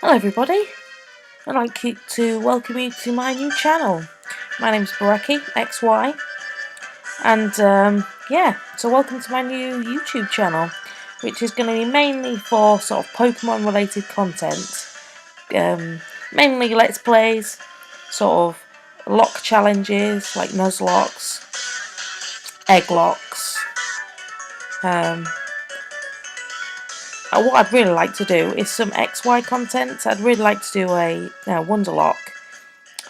Hello everybody, I'd like to welcome you to my new channel. My name's Baraki, XY, and so welcome to my new YouTube channel, which is going to be mainly for sort of Pokemon related content. Mainly Let's Plays, sort of lock challenges like Nuzlocks, egg locks. What I'd really like to do is some XY content. I'd really like to do a Wonderlock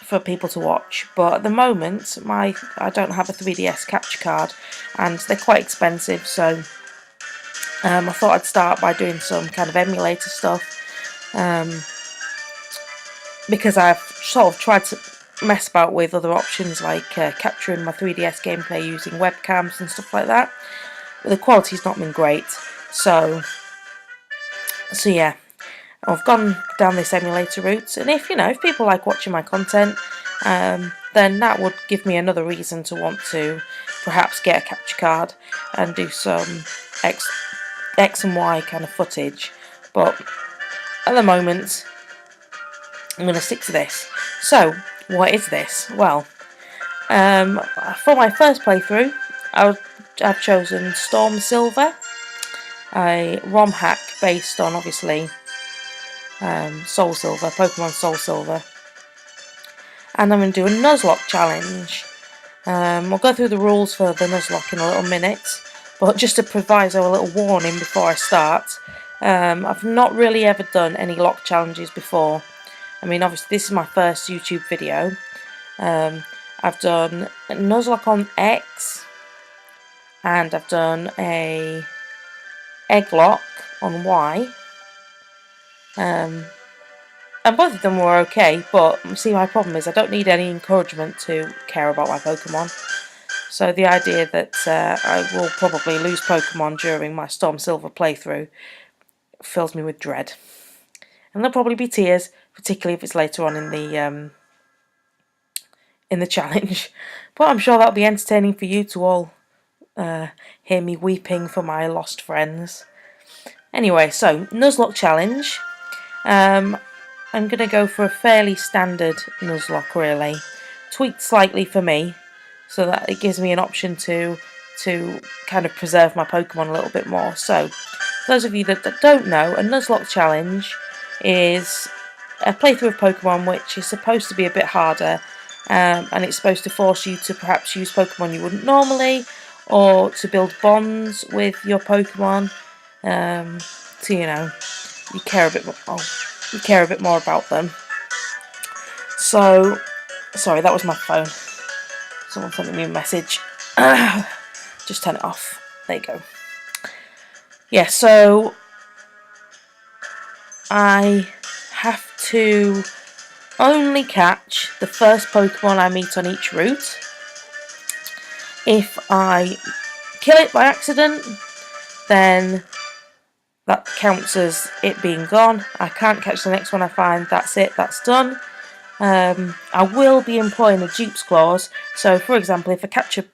for people to watch, but at the moment I don't have a 3DS capture card and they're quite expensive, so I thought I'd start by doing some kind of emulator stuff, because I've sort of tried to mess about with other options like capturing my 3DS gameplay using webcams and stuff like that, but the quality's not been great, so yeah, I've gone down this emulator route, and if people like watching my content, then that would give me another reason to want to perhaps get a capture card and do some X and Y kind of footage. But at the moment, I'm going to stick to this. So, what is this? Well, for my first playthrough, I've chosen Storm Silver, a ROM hack based on, obviously, Soul Silver, Pokemon Soul Silver. And I'm going to do a Nuzlocke challenge. We'll go through the rules for the Nuzlocke in a little minute, but just to proviso a little warning before I start, I've not really ever done any lock challenges before. I mean, obviously this is my first YouTube video. I've done a Nuzlocke on X, and I've done a egg lock on Y. And both of them were okay, but see, my problem is I don't need any encouragement to care about my Pokemon. So the idea that I will probably lose Pokemon during my Storm Silver playthrough fills me with dread. And there'll probably be tears, particularly if it's later on in the challenge. But I'm sure that'll be entertaining for you to all hear me weeping for my lost friends. Anyway, so Nuzlocke challenge. I'm going to go for a fairly standard Nuzlocke, really. Tweaked slightly for me, so that it gives me an option to kind of preserve my Pokemon a little bit more. So, for those of you that don't know, a Nuzlocke challenge is a playthrough of Pokemon which is supposed to be a bit harder, and it's supposed to force you to perhaps use Pokemon you wouldn't normally, or to build bonds with your Pokemon, so you care a bit more. You care a bit more about them. So, sorry, that was my phone. Someone sent me a message. Just turn it off. There you go. Yeah, so I have to only catch the first Pokemon I meet on each route. If I kill it by accident, then that counts as it being gone. I can't catch the next one I find. That's it. That's done. I will be employing a dupe's clause. So, for example, if I catch a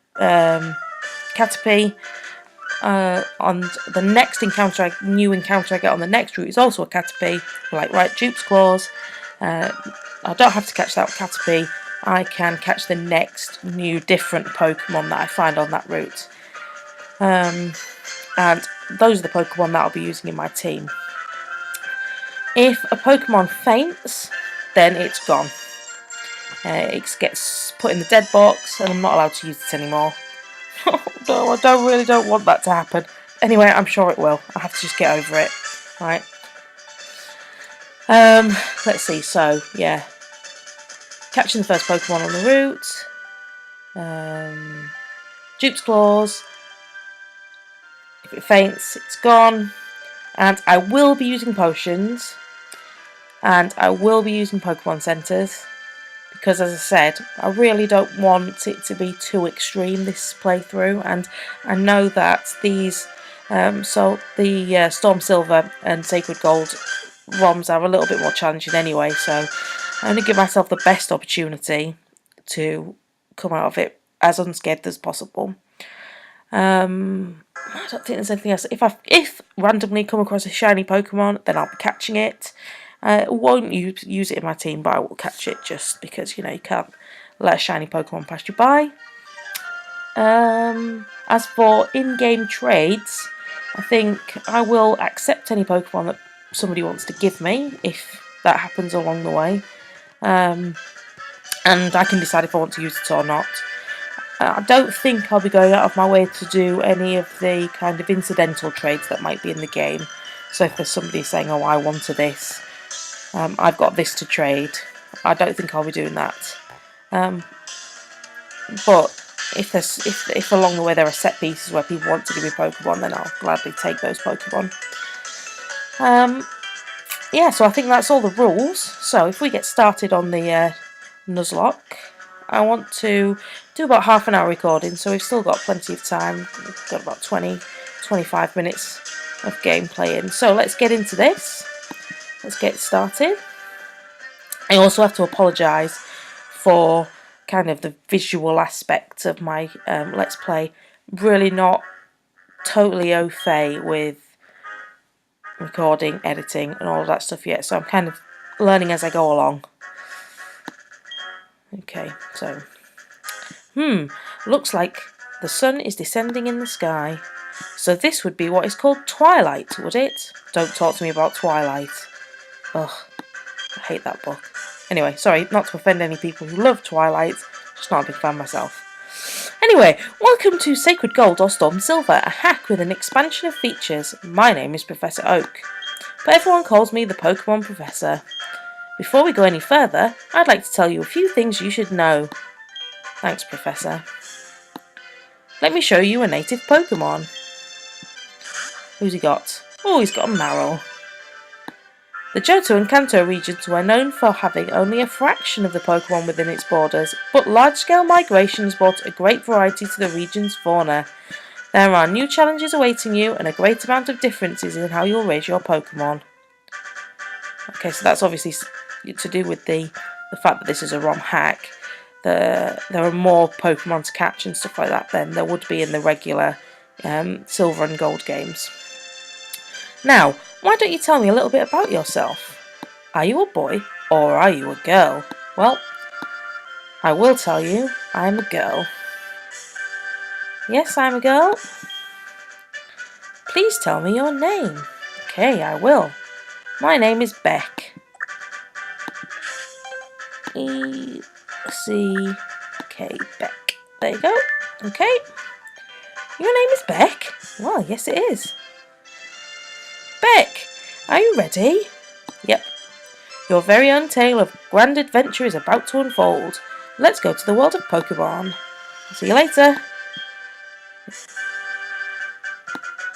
Caterpie on the next new encounter I get on the next route is also a Caterpie, like, right, dupe's clause. I don't have to catch that Caterpie. I can catch the next new different Pokemon that I find on that route. And those are the Pokemon that I'll be using in my team. If a Pokemon faints, then it's gone. It gets put in the dead box, and I'm not allowed to use it anymore. No, I really don't want that to happen. Anyway, I'm sure it will. I have to just get over it. Right. Let's see. So, yeah. Catching the first Pokemon on the route. Dupe's Claws. If it faints, it's gone. And I will be using potions. And I will be using Pokemon Centers. Because, as I said, I really don't want it to be too extreme, this playthrough. And I know that these, the Storm Silver and Sacred Gold ROMs are a little bit more challenging anyway. So I only give myself the best opportunity to come out of it as unscathed as possible. I don't think there's anything else. If randomly come across a shiny Pokemon, then I'll be catching it. Won't use it in my team, but I will catch it just because, you know, you can't let a shiny Pokemon pass you by. As for in-game trades, I think I will accept any Pokemon that somebody wants to give me, if that happens along the way. And I can decide if I want to use it or not. I don't think I'll be going out of my way to do any of the kind of incidental trades that might be in the game. So if there's somebody saying, oh, I wanted this, I've got this to trade, I don't think I'll be doing that. But if along the way there are set pieces where people want to give me Pokemon, then I'll gladly take those Pokemon. Yeah, so I think that's all the rules. So if we get started on the Nuzlocke, I want to do about half an hour recording, so we've still got plenty of time. We've got about 20-25 minutes of gameplay in. So let's get into this. Let's get started. I also have to apologise for kind of the visual aspect of my Let's Play. Really not totally au fait with recording, editing and all of that stuff yet, so I'm kind of learning as I go along. Okay, so looks like the sun is descending in the sky. So this would be what is called Twilight, would it? Don't talk to me about Twilight. Ugh, I hate that book. Anyway, sorry, not to offend any people who love Twilight, just not a big fan myself. Anyway, welcome to Sacred Gold or Storm Silver, a hack with an expansion of features. My name is Professor Oak, but everyone calls me the Pokemon Professor. Before we go any further, I'd like to tell you a few things you should know. Thanks, Professor. Let me show you a native Pokemon. Who's he got? Oh, he's got a Marill. The Johto and Kanto regions were known for having only a fraction of the Pokemon within its borders, but large-scale migration has brought a great variety to the region's fauna. There are new challenges awaiting you and a great amount of differences in how you'll raise your Pokemon. Okay, so that's obviously to do with the fact that this is a ROM hack. There are more Pokemon to catch and stuff like that than there would be in the regular Silver and Gold games. Now, why don't you tell me a little bit about yourself? Are you a boy or are you a girl? Well, I will tell you, I'm a girl. Yes, I'm a girl. Please tell me your name. Okay, I will. My name is Beck. E-C-K, Beck. There you go. Okay. Your name is Beck? Well, yes it is. Beck, are you ready? Yep. Your very own tale of grand adventure is about to unfold. Let's go to the world of Pokemon. See you later.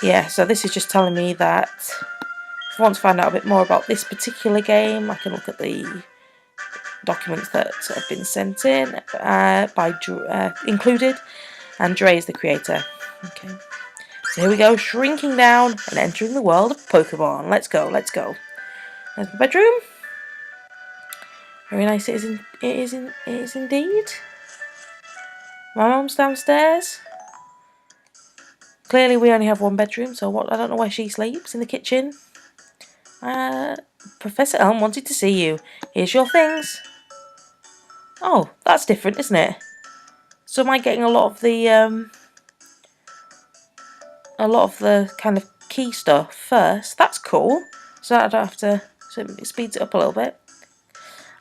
Yeah, so this is just telling me that if I want to find out a bit more about this particular game, I can look at the documents that have been sent in by included, and Dre is the creator. Okay. So here we go, shrinking down and entering the world of Pokemon. Let's go, let's go. There's my bedroom. Very nice it is indeed. My mum's downstairs. Clearly we only have one bedroom, so I don't know where she sleeps, in the kitchen. Professor Elm wanted to see you. Here's your things. Oh, that's different, isn't it? So am I getting a lot of the kind of key stuff first? That's cool. So I don't have to. So it speeds it up a little bit.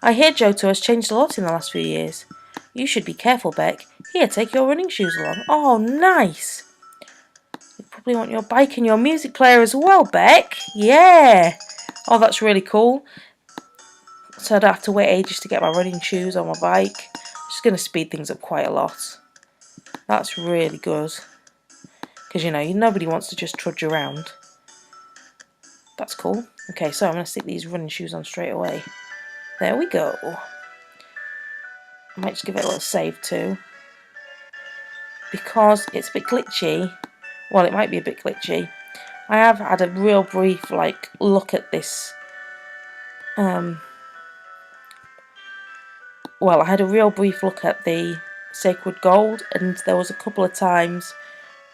I hear Johto has changed a lot in the last few years. You should be careful, Beck. Here, take your running shoes along. Oh, nice. You probably want your bike and your music player as well, Beck. Yeah. Oh, that's really cool. So I don't have to wait ages to get my running shoes on my bike. Just going to speed things up quite a lot. That's really good. Because, you know, nobody wants to just trudge around. That's cool. Okay, so I'm going to stick these running shoes on straight away. There we go. I might just give it a little save too. Because it's a bit glitchy. Well, it might be a bit glitchy. I have had a real brief, look at this. Well, I had a real brief look at the Sacred Gold, and there was a couple of times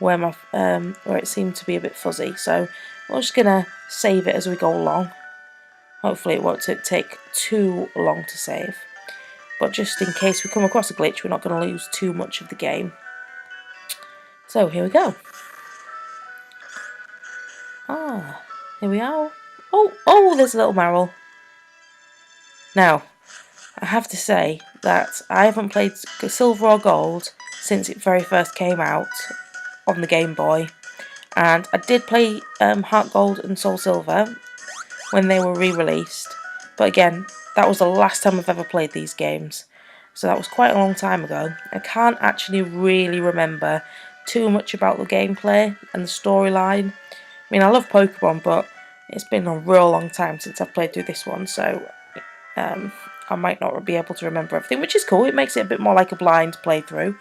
where it seemed to be a bit fuzzy. So we're just gonna save it as we go along. Hopefully it won't take too long to save. But just in case we come across a glitch, we're not going to lose too much of the game. So here we go. Here we are. Oh, there's a little Marill. Now, I have to say that I haven't played Silver or Gold since it very first came out on the Game Boy. And I did play Heart Gold and Soul Silver when they were re-released. But again, that was the last time I've ever played these games. So that was quite a long time ago. I can't actually really remember too much about the gameplay and the storyline. I mean, I love Pokemon, but it's been a real long time since I've played through this one, so I might not be able to remember everything, which is cool. It makes it a bit more like a blind playthrough.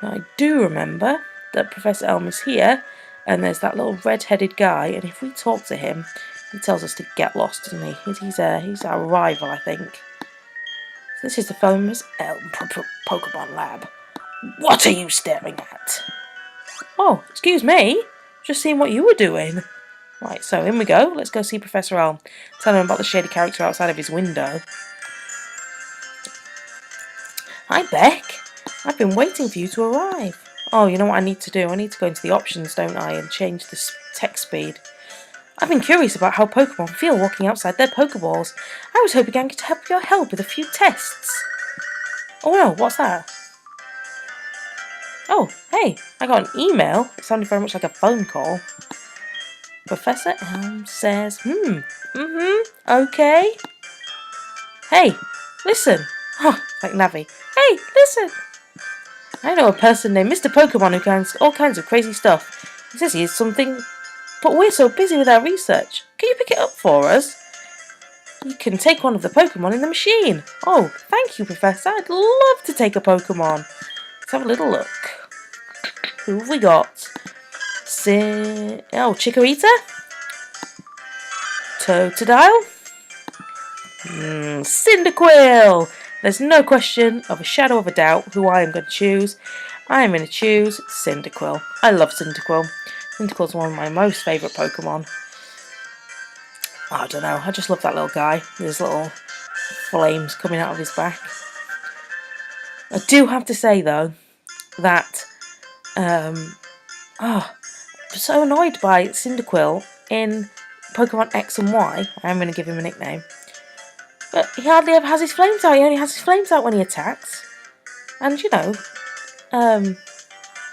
Now, I do remember that Professor Elm is here, and there's that little red-headed guy, and if we talk to him, he tells us to get lost, doesn't he? He's our rival, I think. So this is the famous Elm Pokemon Lab. What are you staring at? Oh, excuse me. Just seeing what you were doing. Right, so in we go. Let's go see Professor Elm. Tell him about the shady character outside of his window. Hi, Beck. I've been waiting for you to arrive. Oh, you know what I need to do? I need to go into the options, don't I, and change the text speed. I've been curious about how Pokemon feel walking outside their Pokeballs. I was hoping I could help your help with a few tests. Oh no, what's that? Oh, hey, I got an email. It sounded very much like a phone call. Professor Elm says, okay. Hey, listen. Oh, like Navi. Hey, listen. I know a person named Mr. Pokemon who does all kinds of crazy stuff. He says he is something, but we're so busy with our research. Can you pick it up for us? You can take one of the Pokemon in the machine. Oh, thank you, Professor. I'd love to take a Pokemon. Let's have a little look. Who have we got? Chikorita? Totodile? Cyndaquil! There's no question of a shadow of a doubt who I am going to choose. I am going to choose Cyndaquil. I love Cyndaquil. Cyndaquil's one of my most favourite Pokemon. I don't know, I just love that little guy. There's little flames coming out of his back. I do have to say though, that I'm so annoyed by Cyndaquil in Pokemon X and Y. I am going to give him a nickname. But he hardly ever has his flames out. He only has his flames out when he attacks. And you know, the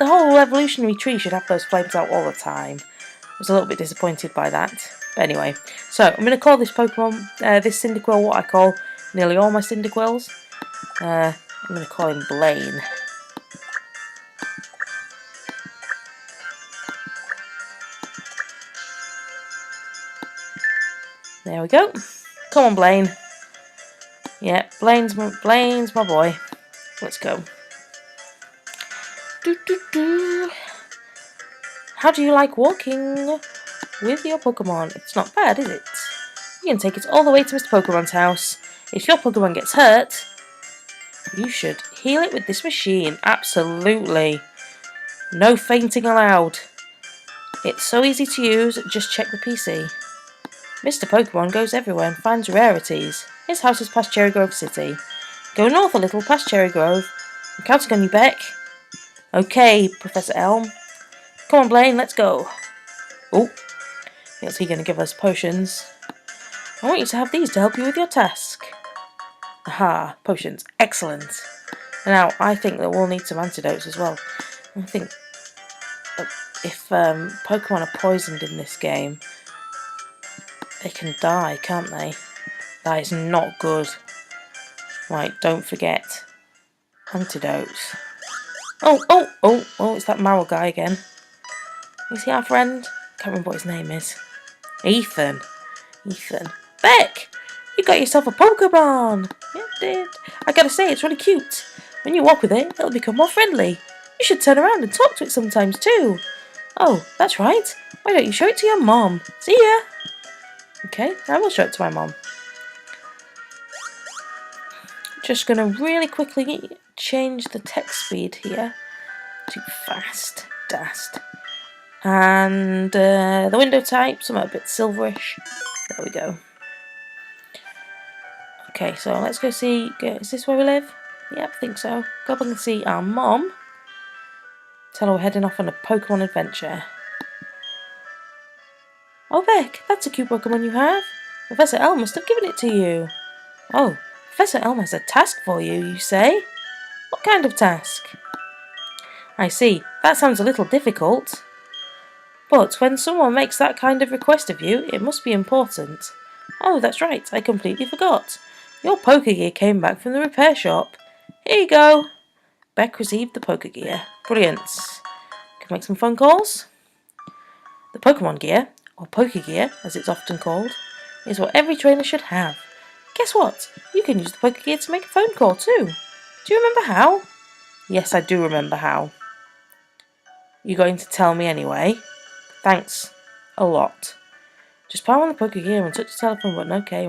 whole evolutionary tree should have those flames out all the time. I was a little bit disappointed by that. But anyway, so I'm going to call this Pokemon, this Cyndaquil, what I call nearly all my Cyndaquils. I'm going to call him Blaine. There we go. Come on, Blaine. Yeah, Blaine's my boy. Let's go. How do you like walking with your Pokemon? It's not bad, is it? You can take it all the way to Mr. Pokemon's house. If your Pokemon gets hurt, you should heal it with this machine. Absolutely. No fainting allowed. It's so easy to use, just check the PC. Mr. Pokemon goes everywhere and finds rarities. His house is past Cherry Grove City. Go north a little past Cherry Grove. I'm counting on you, Beck. Okay, Professor Elm. Come on, Blaine, let's go. Oh, what's he going to give us? Potions. I want you to have these to help you with your task. Aha, potions. Excellent. Now, I think that we'll need some antidotes as well. I think if Pokemon are poisoned in this game, they can die, can't they? That is not good. Right, don't forget. Antidotes. Oh, it's that Marill guy again. Is he our friend? Can't remember what his name is. Ethan. Beck! You got yourself a Pokemon! Yeah, I did. I gotta say, it's really cute. When you walk with it, it'll become more friendly. You should turn around and talk to it sometimes too. Oh, that's right. Why don't you show it to your mom? See ya! Okay, I will show it to my mom. Just gonna really quickly change the text speed here. Too fast. Dast. And the window type, something a bit silverish. There we go. Okay, so let's go see. Is this where we live? Yep, I think so. Go up and see our mom. Tell her we're heading off on a Pokemon adventure. Oh, Beck, that's a cute Pokemon you have. Professor Elm must have given it to you. Oh, Professor Elm has a task for you, you say? What kind of task? I see. That sounds a little difficult. But when someone makes that kind of request of you, it must be important. Oh, that's right. I completely forgot. Your Pokegear came back from the repair shop. Here you go. Beck received the Pokegear. Brilliant. Can make some phone calls. The Pokemon Gear, or Pokegear as it's often called, is what every trainer should have. Guess what? You can use the Pokegear to make a phone call too. Do you remember how? Yes, I do remember how. You're going to tell me anyway? Thanks. A lot. Just power on the Pokegear and touch the telephone button, okay?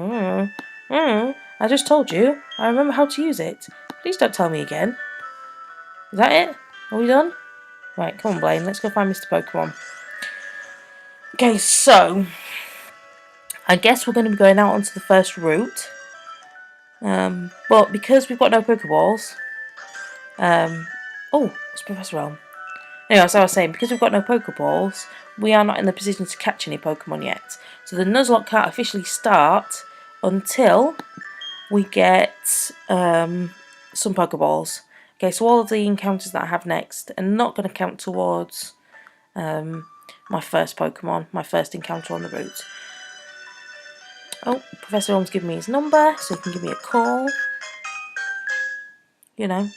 I just told you. I remember how to use it. Please don't tell me again. Is that it? Are we done? Right, come on, Blaine. Let's go find Mr. Pokemon. Okay, so I guess we're going to be going out onto the first route. But because we've got no Pokeballs... oh, it's Professor Elm. Anyway, as I was saying, because we've got no Pokeballs, we are not in the position to catch any Pokemon yet. So the Nuzlocke can't officially start until we get some Pokeballs. Okay, so all of the encounters that I have next are not going to count towards my first Pokemon, my first encounter on the route. Oh, Professor Elm's given me his number, so he can give me a call. You know,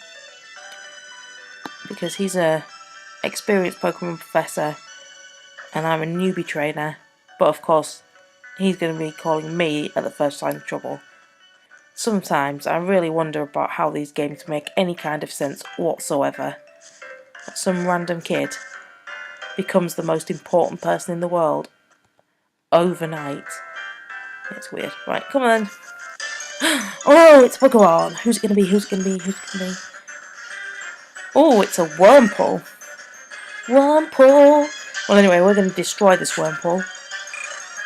because he's a experienced Pokemon professor and I'm a newbie trainer, but of course he's going to be calling me at the first sign of trouble. Sometimes I really wonder about how these games make any kind of sense whatsoever. Some random kid becomes the most important person in the world overnight. It's weird. Right, come on. Oh, it's Pokemon. Who's it going to be? Who's it going to be? Who's it going to be? Oh, it's a Wurmple. Wurmple. Well, anyway, we're going to destroy this Wurmple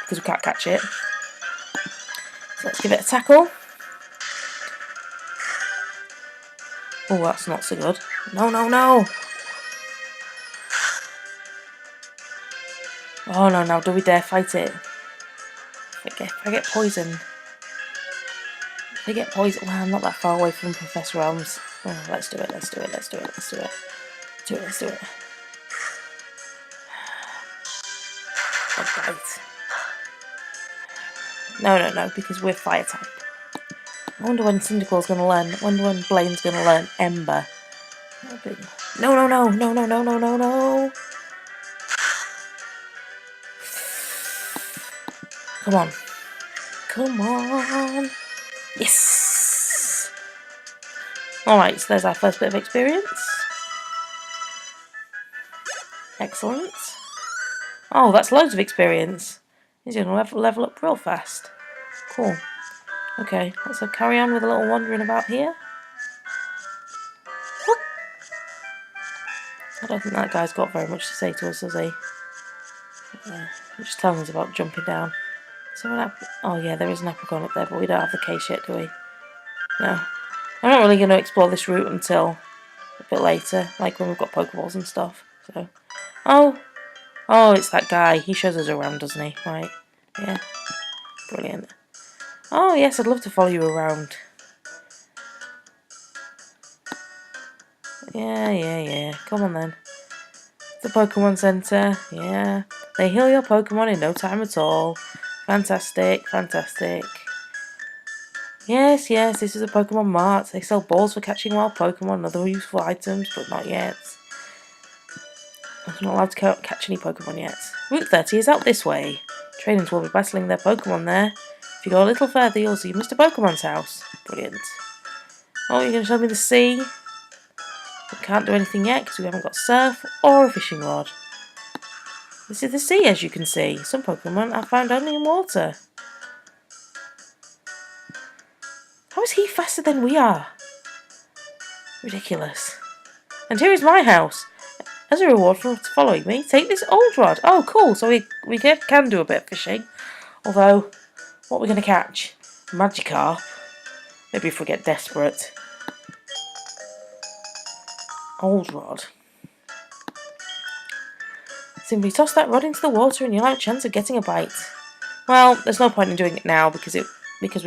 because we can't catch it. So let's give it a tackle. Oh, that's not so good. No, no, no. Oh, no, no. Do we dare fight it? If I get poisoned. If I get poisoned. Well, I'm not that far away from Professor Elm's. Oh, let's do it. Let's do it. Let's do it. Let's do it. Let's do it. Oh, right. No, no, no, because we're fire type. I wonder when Cyndaquil's going to learn. I wonder when Blaine's going to learn Ember. No, no, no, no, no, no, no, no, no. Come on. Come on. Yes. Alright, so there's our first bit of experience. Excellent. Oh, that's loads of experience. He's going to level up real fast. Cool. Okay, let's carry on with a little wandering about here. Whoop. I don't think that guy's got very much to say to us, has he? Yeah, just telling us about jumping down. So oh yeah, there is an Apricot up there, but we don't have the case yet, do we? No. I'm not really going to explore this route until a bit later, like when we've got Pokeballs and stuff. So, oh, it's that guy. He shows us around, doesn't he? Right? Yeah. Brilliant. Oh yes, I'd love to follow you around. Yeah. Come on then. The Pokemon Center. Yeah. They heal your Pokemon in no time at all. Fantastic. Yes, this is a Pokemon Mart. They sell balls for catching wild Pokemon and other useful items, but not yet. I'm not allowed to catch any Pokemon yet. Route 30 is out this way. Trainers will be battling their Pokemon there. If you go a little further, you'll see Mr. Pokemon's house. Brilliant. Oh, you're going to show me the sea? We can't do anything yet because we haven't got surf or a fishing rod. This is the sea, as you can see. Some Pokemon are found only in water. How is he faster than we are? Ridiculous. And here is my house. As a reward for following me, take this old rod. Oh, cool. So we can do a bit of fishing. Although, what are we going to catch? Magikarp. Maybe if we get desperate. Old rod. Simply toss that rod into the water and you'll have a chance of getting a bite. Well, there's no point in doing it now because we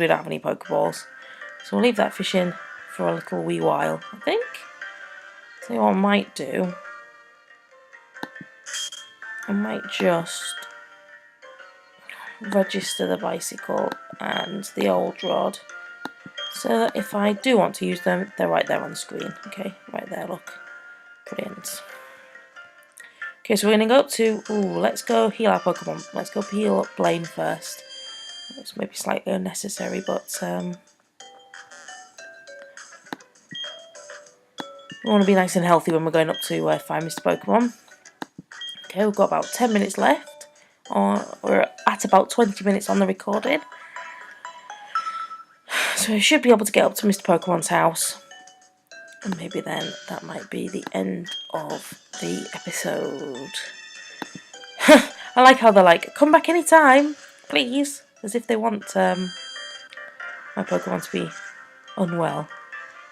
don't have any Pokeballs. So we'll leave that fish in for a little wee while, I think. So what I might do, I might just register the bicycle and the old rod so that if I do want to use them, they're right there on the screen. Okay, right there, look. Brilliant. Okay, so we're going to go up to, let's go heal our Pokemon. Let's go heal up Blaine first. It's maybe slightly unnecessary, but we want to be nice and healthy when we're going up to find Mr. Pokemon. Okay, we've got about 10 minutes left. We're at about 20 minutes on the recording. So we should be able to get up to Mr. Pokemon's house. And maybe then that might be the end of the episode. I like how they're like, come back anytime, please. As if they want my Pokemon to be unwell.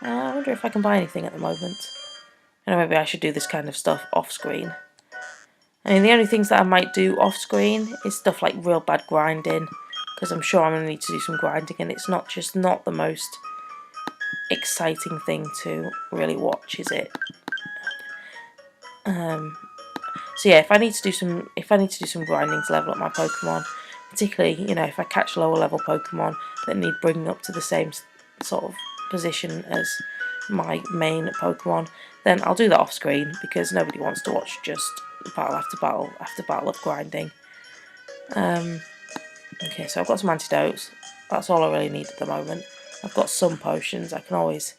I wonder if I can buy anything at the moment. Maybe I should do this kind of stuff off screen. I mean, the only things that I might do off screen is stuff like real bad grinding. Because I'm sure I'm going to need to do some grinding and it's not the most exciting thing to really watch, is it? So yeah, if I need to do some grinding to level up my Pokemon, particularly, you know, if I catch lower level Pokemon that need bringing up to the same sort of position as my main Pokemon, then I'll do that off screen because nobody wants to watch just battle after battle after battle of grinding. Okay, so I've got some antidotes. That's all I really need at the moment. I've got some potions. I can always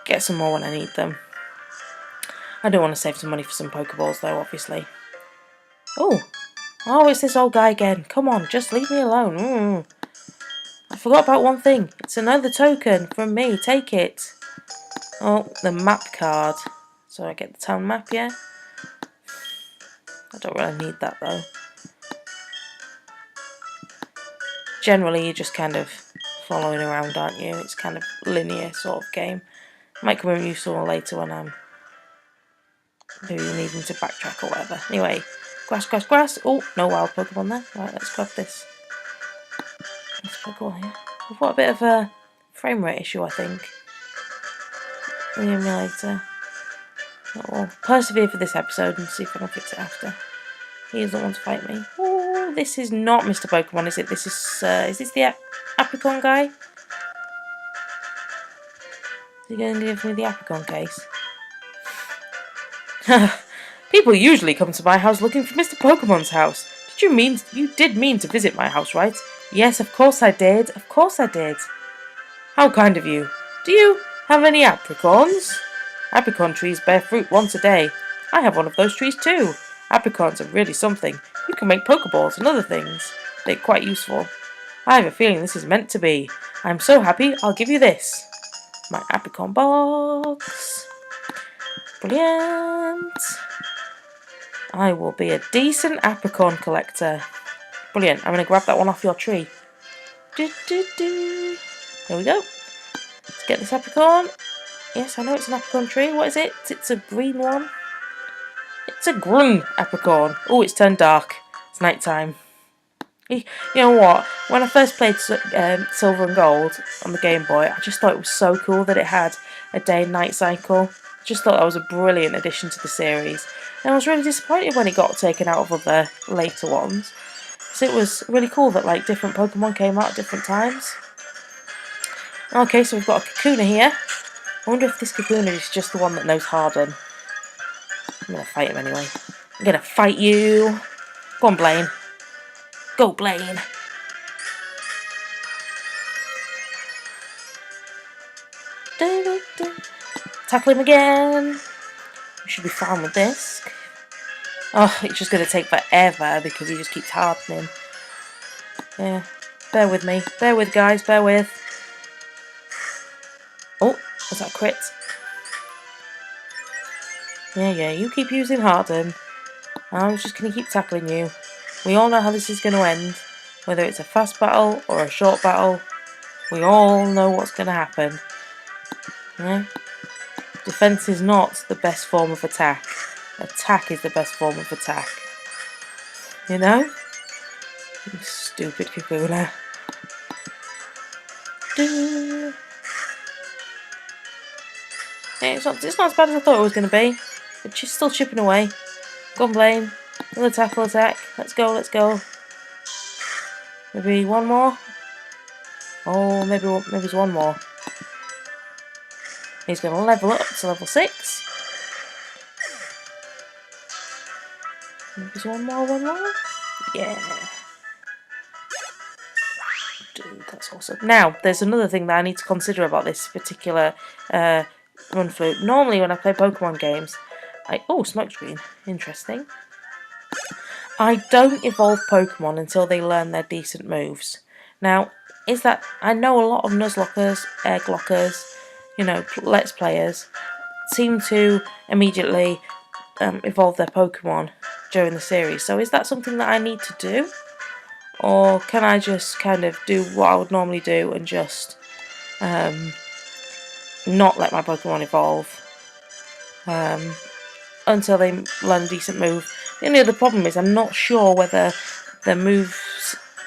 get some more when I need them. I do want to save some money for some Pokeballs though, obviously. Oh, it's this old guy again. Come on, just leave me alone. I forgot about one thing. It's another token from me. Take it. Oh, the map card. So I get the town map, yeah? I don't really need that though. Generally, you're just kind of following around, aren't you? It's kind of linear sort of game. Might come in useful later when I'm maybe needing to backtrack or whatever. Anyway, grass. Oh, no wild Pokemon there. Right, let's grab this. Let's Pokeball here. We've got a bit of a frame rate issue, I think. The emulator. I'll persevere for this episode and see if I can fix it after. He doesn't want to fight me. Oh, this is not Mr. Pokemon, is it? This is this the Apricot guy? Is he going to give me the Apricot case? People usually come to my house looking for Mr. Pokemon's house. You did mean to visit my house, right? Yes, of course I did. Of course I did. How kind of you. Do you have any apricorns? Apricot trees bear fruit once a day. I have one of those trees too. Apricorns are really something. You can make Pokeballs and other things. They're quite useful. I have a feeling this is meant to be. I'm so happy I'll give you this. My Apricot box. Brilliant. I will be a decent Apricot collector. Brilliant. I'm going to grab that one off your tree. There we go. Let's get this Apricot. Yes, I know it's an Apricot tree. What is it? It's a green one. It's a green Apricot. Oh, it's turned dark. It's night time. You know what? When I first played Silver and Gold on the Game Boy, I just thought it was so cool that it had a day and night cycle. I just thought that was a brilliant addition to the series. And I was really disappointed when it got taken out of other later ones. So it was really cool that like different Pokemon came out at different times. Okay, so we've got a Kakuna here. I wonder if this Kakuna is just the one that knows Harden. I'm going to fight him anyway. I'm going to fight you. Go on, Blaine. Go, Blaine. Tackle him again. We should be fine with this. Oh, it's just going to take forever because he just keeps hardening. Yeah, bear with me. Bear with, guys. Bear with. Oh, was that a crit? Yeah, you keep using Harden. I'm just going to keep tackling you. We all know how this is going to end. Whether it's a fast battle or a short battle, we all know what's going to happen. Yeah? Defense is not the best form of attack. Attack is the best form of attack. You know? You stupid Kakuna. It's not as bad as I thought it was going to be. But she's still chipping away. Go on, Blaine. We'll attack. Let's go. Maybe one more? Oh, maybe it's one more. He's going to level up to level 6. Maybe it's one more? Yeah. Dude, that's awesome. Now, there's another thing that I need to consider about this particular run through. Normally, when I play Pokemon games, oh, smokescreen. Interesting. I don't evolve Pokemon until they learn their decent moves. Now, I know a lot of Nuzlockers, Egglockers, Let's Players, seem to immediately evolve their Pokemon during the series. So is that something that I need to do? Or can I just kind of do what I would normally do and just not let my Pokemon evolve until they learn a decent move? The only other problem is I'm not sure whether the move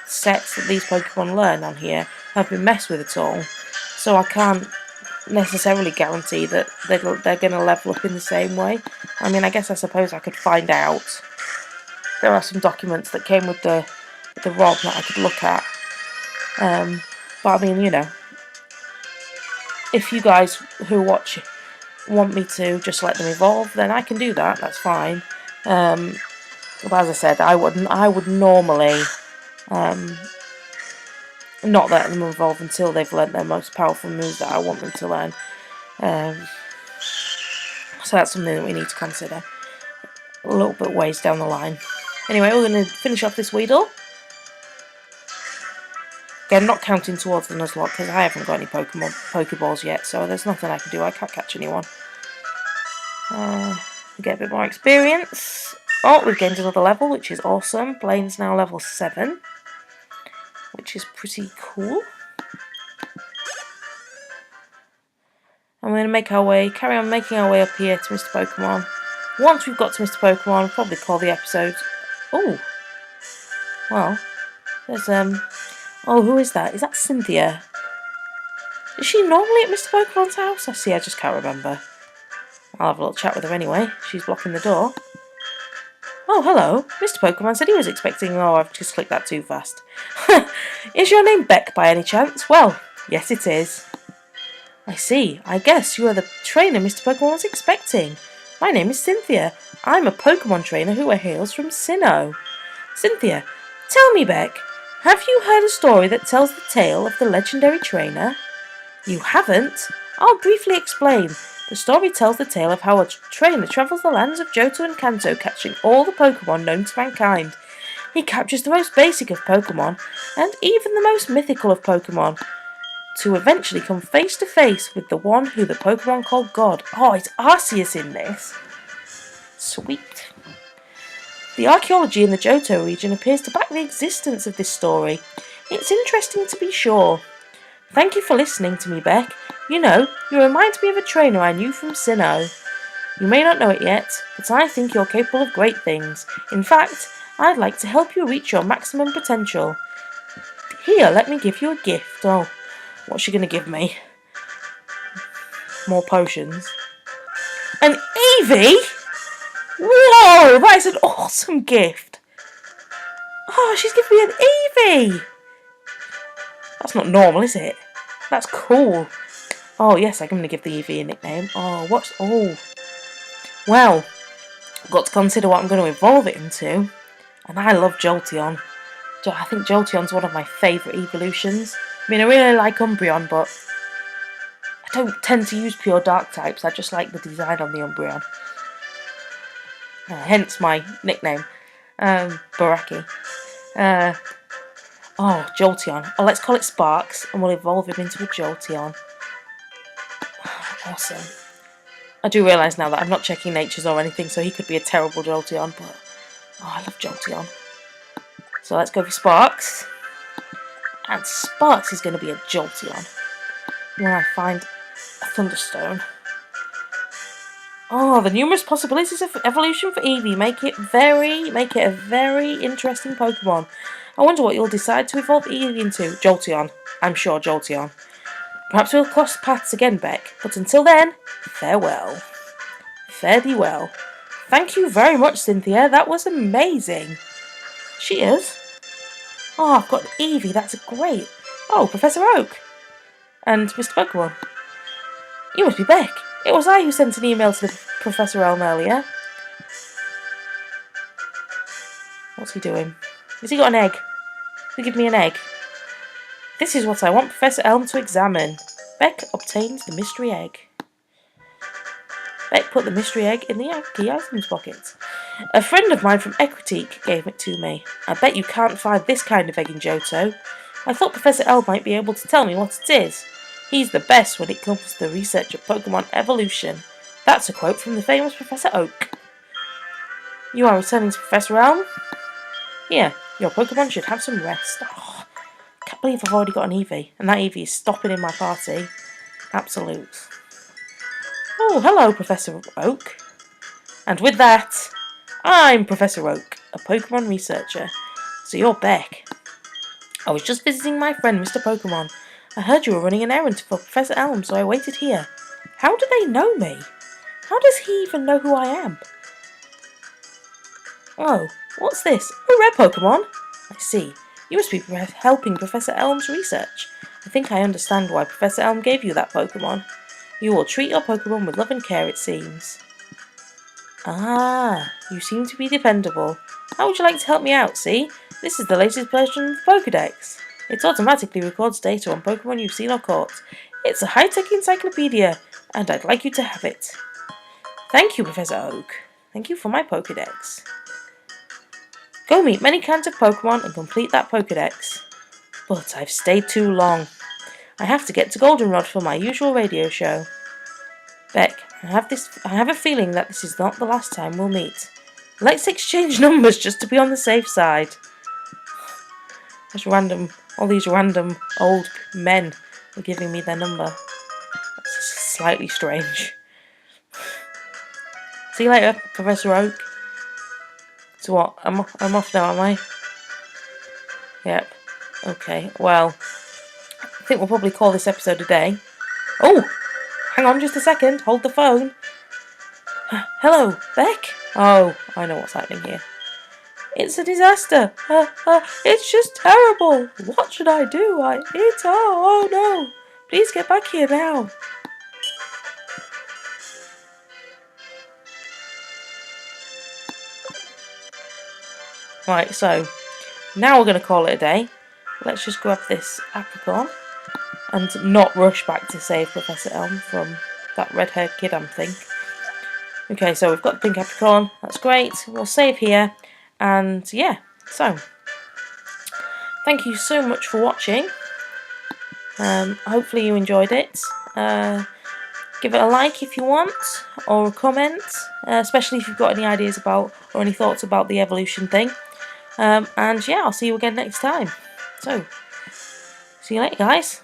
sets that these Pokemon learn on here have been messed with at all. So I can't necessarily guarantee that they're going to level up in the same way. I mean, I suppose I could find out. There are some documents that came with the ROM that I could look at. But I mean, if you guys who watch want me to just let them evolve, then I can do that. That's fine. But as I said, I would normally not let them evolve until they've learnt their most powerful moves that I want them to learn. So that's something that we need to consider a little bit ways down the line. Anyway, we're going to finish off this Weedle. Again, not counting towards the Nuzlocke because I haven't got any Pokeballs yet, so there's nothing I can do. I can't catch anyone. We get a bit more experience. Oh, we've gained another level, which is awesome. Blaine's now level 7, which is pretty cool. And we're going to carry on making our way up here to Mr. Pokemon. Once we've got to Mr. Pokemon, we'll probably call the episode. Oh, well, there's oh, who is that? Is that Cynthia? Is she normally at Mr. Pokemon's house? I just can't remember. I'll have a little chat with her anyway. She's blocking the door. Oh, hello. Mr. Pokemon said he was expecting... Oh, I've just clicked that too fast. Is your name Beck by any chance? Well, yes it is. I see. I guess you are the trainer Mr. Pokemon was expecting. My name is Cynthia. I'm a Pokemon trainer who hails from Sinnoh. Cynthia, tell me, Beck, have you heard a story that tells the tale of the legendary trainer? You haven't? I'll briefly explain. The story tells the tale of how a trainer travels the lands of Johto and Kanto, catching all the Pokemon known to mankind. He captures the most basic of Pokemon, and even the most mythical of Pokemon, to eventually come face to face with the one who the Pokemon call God. Oh, it's Arceus in this. Sweet. The archaeology in the Johto region appears to back the existence of this story. It's interesting to be sure. Thank you for listening to me, Beck. You remind me of a trainer I knew from Sinnoh. You may not know it yet, but I think you're capable of great things. In fact, I'd like to help you reach your maximum potential. Here, let me give you a gift. Oh, what's she going to give me? More potions. An Eevee? Whoa, that is an awesome gift. Oh, she's giving me an Eevee. That's not normal, is it? That's cool. Oh, yes, I'm going to give the Eevee a nickname. Oh, well, I've got to consider what I'm going to evolve it into. And I love Jolteon. I think Jolteon's one of my favourite evolutions. I mean, I really like Umbreon, but I don't tend to use pure dark types. I just like the design on the Umbreon. Hence my nickname, Baraki. Oh, Jolteon. Oh, let's call it Sparks, and we'll evolve him into a Jolteon. Awesome. I do realise now that I'm not checking natures or anything, so he could be a terrible Jolteon, but oh, I love Jolteon. So let's go for Sparks. And Sparks is going to be a Jolteon when I find a Thunderstone. Oh, the numerous possibilities of evolution for Eevee make it a very interesting Pokemon. I wonder what you'll decide to evolve Eevee into. Jolteon. I'm sure Jolteon. Perhaps we'll cross paths again, Beck, but until then, farewell. Fare thee well. Thank you very much, Cynthia. That was amazing. Cheers. Oh, I've got Eevee. That's great. Oh, Professor Oak. And Mr. Pokemon. You must be Beck. It was I who sent an email to Professor Elm earlier. What's he doing? Has he got an egg? Will you give me an egg? This is what I want Professor Elm to examine. Beck obtains the mystery egg. Beck put the mystery egg in the key items pocket. A friend of mine from Equitique gave it to me. I bet you can't find this kind of egg in Johto. I thought Professor Elm might be able to tell me what it is. He's the best when it comes to the research of Pokemon evolution. That's a quote from the famous Professor Oak. You are returning to Professor Elm? Here, your Pokemon should have some rest. Oh, I can't believe I've already got an Eevee, and that Eevee is stopping in my party. Absolute. Oh, hello, Professor Oak. And with that, I'm Professor Oak, a Pokemon researcher. So you're Beck. I was just visiting my friend, Mr. Pokemon. I heard you were running an errand for Professor Elm, so I waited here. How do they know me? How does he even know who I am? Oh, what's this? A rare Pokemon? I see. You must be helping Professor Elm's research. I think I understand why Professor Elm gave you that Pokemon. You will treat your Pokemon with love and care, it seems. Ah, you seem to be dependable. How would you like to help me out, see? This is the latest version of the Pokédex. It automatically records data on Pokemon you've seen or caught. It's a high-tech encyclopedia, and I'd like you to have it. Thank you, Professor Oak. Thank you for my Pokédex. Go meet many kinds of Pokemon and complete that Pokédex. But I've stayed too long. I have to get to Goldenrod for my usual radio show. Beck, I have a feeling that this is not the last time we'll meet. Let's exchange numbers just to be on the safe side. All these random old men are giving me their number. That's slightly strange. See you later, Professor Oak. So what? I'm off now, am I? Yep. Okay, well, I think we'll probably call this episode a day. Oh! Hang on just a second. Hold the phone. Hello, Beck? Oh, I know what's happening here. It's a disaster. It's just terrible. What should I do? Oh no. Please get back here now. Right, so now we're going to call it a day. Let's just grab this Apricorn and not rush back to save Professor Elm from that red-haired kid, I think. Okay, so we've got the pink Apricorn. That's great. We'll save here. And yeah, so thank you so much for watching. Hopefully you enjoyed it. Give it a like if you want, or a comment, especially if you've got any ideas about or any thoughts about the evolution thing. And yeah, I'll see you again next time. So, see you later, guys.